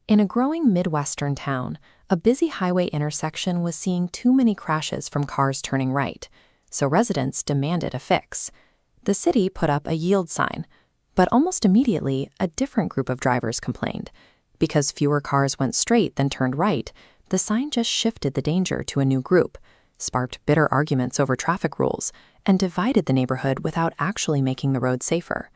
In a growing Midwestern town, a busy highway intersection was seeing too many crashes from cars turning right, so residents demanded a fix. The city put up a yield sign, but almost immediately, a different group of drivers complained. Because fewer cars went straight than turned right, the sign just shifted the danger to a new group, sparked bitter arguments over traffic rules, and divided the neighborhood without actually making the road safer.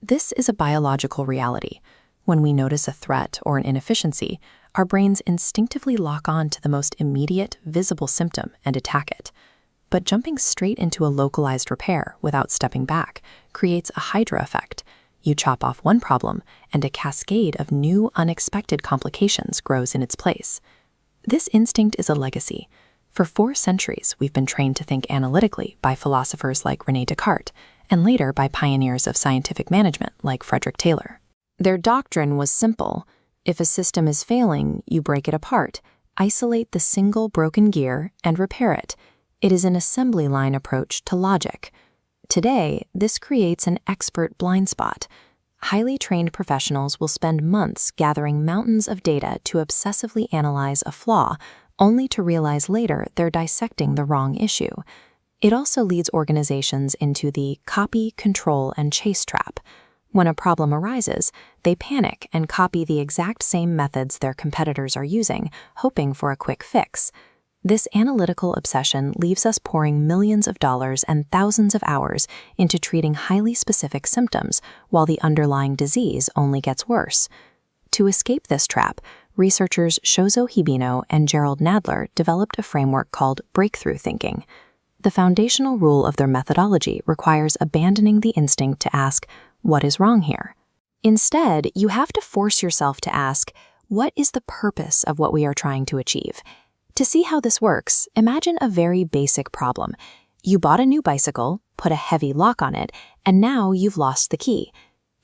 This is a biological reality. When we notice a threat or an inefficiency, our brains instinctively lock on to the most immediate, visible symptom and attack it. But jumping straight into a localized repair without stepping back creates a hydra effect. You chop off one problem, and a cascade of new, unexpected complications grows in its place. This instinct is a legacy. For 4 centuries, we've been trained to think analytically by philosophers like René Descartes, and later by pioneers of scientific management like Frederick Taylor. Their doctrine was simple. If a system is failing, you break it apart, isolate the single broken gear, and repair it. It is an assembly line approach to logic. Today, this creates an expert blind spot. Highly trained professionals will spend months gathering mountains of data to obsessively analyze a flaw, only to realize later they're dissecting the wrong issue. It also leads organizations into the copy, control, and chase trap. When a problem arises, they panic and copy the exact same methods their competitors are using, hoping for a quick fix. This analytical obsession leaves us pouring millions of dollars and thousands of hours into treating highly specific symptoms, while the underlying disease only gets worse. To escape this trap, researchers Shozo Hibino and Gerald Nadler developed a framework called breakthrough thinking. The foundational rule of their methodology requires abandoning the instinct to ask, "What is wrong here?" Instead, you have to force yourself to ask, "What is the purpose of what we are trying to achieve?" To see how this works, imagine a very basic problem. You bought a new bicycle, put a heavy lock on it, and now you've lost the key.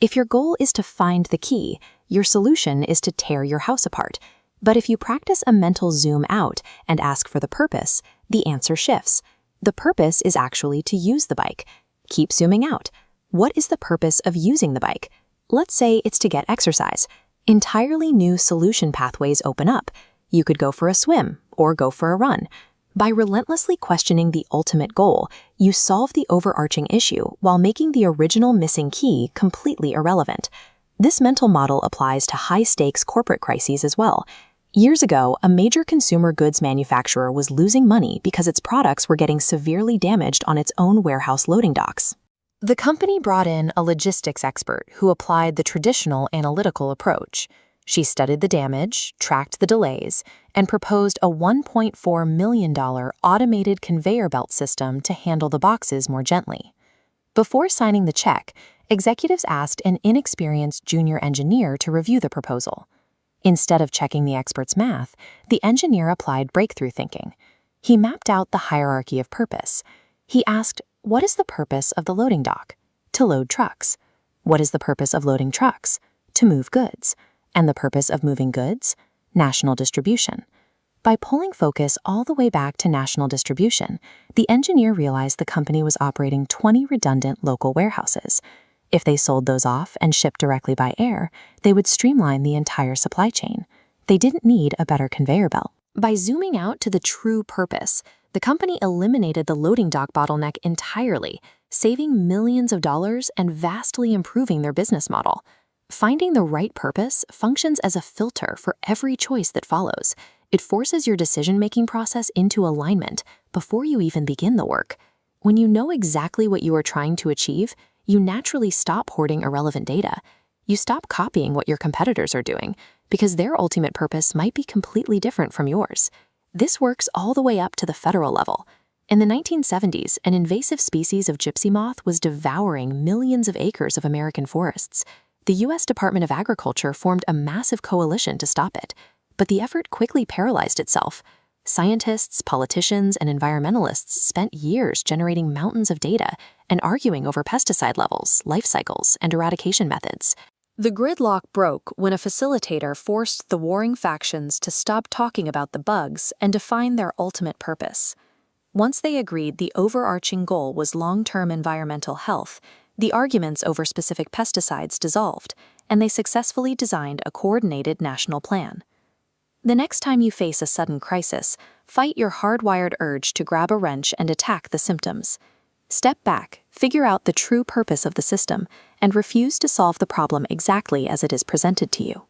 If your goal is to find the key, your solution is to tear your house apart. But if you practice a mental zoom out and ask for the purpose, the answer shifts. The purpose is actually to use the bike. Keep zooming out. What is the purpose of using the bike? Let's say it's to get exercise. Entirely new solution pathways open up. You could go for a swim or go for a run. By relentlessly questioning the ultimate goal, you solve the overarching issue while making the original missing key completely irrelevant. This mental model applies to high-stakes corporate crises as well. Years ago, a major consumer goods manufacturer was losing money because its products were getting severely damaged on its own warehouse loading docks. The company brought in a logistics expert who applied the traditional analytical approach. She studied the damage, tracked the delays, and proposed a $1.4 million automated conveyor belt system to handle the boxes more gently. Before signing the check, executives asked an inexperienced junior engineer to review the proposal. Instead of checking the expert's math, the engineer applied breakthrough thinking. He mapped out the hierarchy of purpose. He asked, what is the purpose of the loading dock? To load trucks. What is the purpose of loading trucks? To move goods. And the purpose of moving goods? National distribution. By pulling focus all the way back to national distribution, the engineer realized the company was operating 20 redundant local warehouses. If they sold those off and shipped directly by air, they would streamline the entire supply chain. They didn't need a better conveyor belt. By zooming out to the true purpose, the company eliminated the loading dock bottleneck entirely, saving millions of dollars and vastly improving their business model. Finding the right purpose functions as a filter for every choice that follows. It forces your decision-making process into alignment before you even begin the work. When you know exactly what you are trying to achieve, you naturally stop hoarding irrelevant data. You stop copying what your competitors are doing because their ultimate purpose might be completely different from yours. This works all the way up to the federal level. In the 1970s, an invasive species of gypsy moth was devouring millions of acres of American forests. The U.S. Department of Agriculture formed a massive coalition to stop it, but the effort quickly paralyzed itself. Scientists, politicians, and environmentalists spent years generating mountains of data and arguing over pesticide levels, life cycles, and eradication methods. The gridlock broke when a facilitator forced the warring factions to stop talking about the bugs and define their ultimate purpose. Once they agreed the overarching goal was long-term environmental health, the arguments over specific pesticides dissolved, and they successfully designed a coordinated national plan. The next time you face a sudden crisis, fight your hardwired urge to grab a wrench and attack the symptoms. Step back, figure out the true purpose of the system, and refuse to solve the problem exactly as it is presented to you.